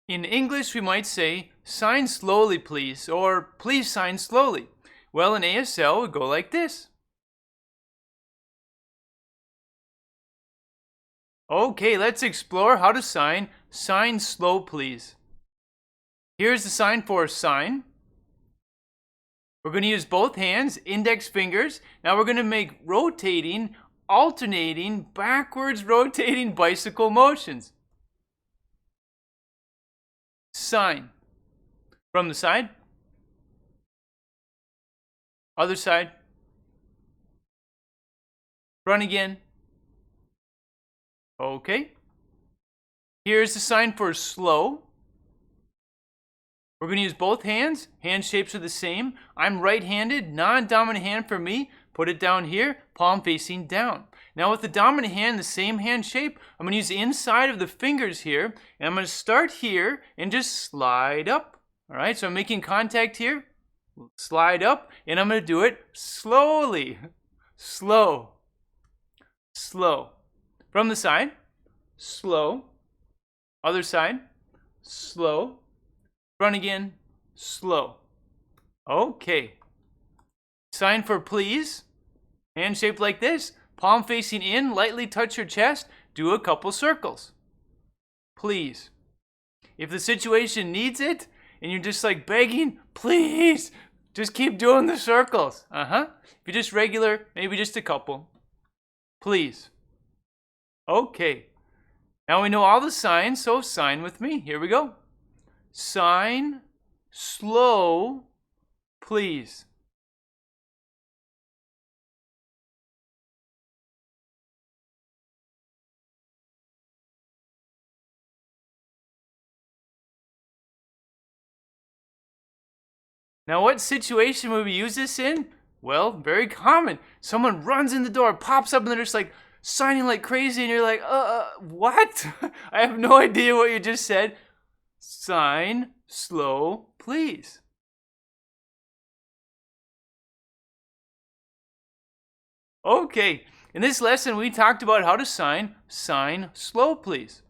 In English, we might say, sign slowly, please, or please sign slowly. Well, in ASL, we go like this. Okay, let's explore how to sign. Sign slow, please. Here's the sign for sign. We're going to use both hands, index fingers. Now we're going to make rotating, alternating, backwards rotating bicycle motions. Sign. From the side. Other side. Run again. Okay. Here's the sign for slow. We're going to use both hands. Hand shapes are the same. I'm right-handed, non-dominant hand for me. Put it down here, palm facing down. Now with the dominant hand, the same hand shape, I'm going to use the inside of the fingers here, and I'm going to start here and just slide up. All right, so I'm making contact here, slide up, and I'm going to do it slowly. Slow. Slow. From the side, slow. Other side, slow. Run again, slow. Okay. Sign for please. Hand shaped like this. Palm facing in, lightly touch your chest. Do a couple circles. Please. If the situation needs it, and you're just like begging, please, just keep doing the circles. If you're just regular, maybe just a couple. Please. Okay. Now we know all the signs, so sign with me. Here we go. Sign, slow, please. Now, what situation would we use this in? Well, very common. Someone runs in the door, pops up, and they're just like signing like crazy, and you're like, what? I have no idea what you just said. Sign, slow, please. Okay, in this lesson we talked about how to sign slow, please.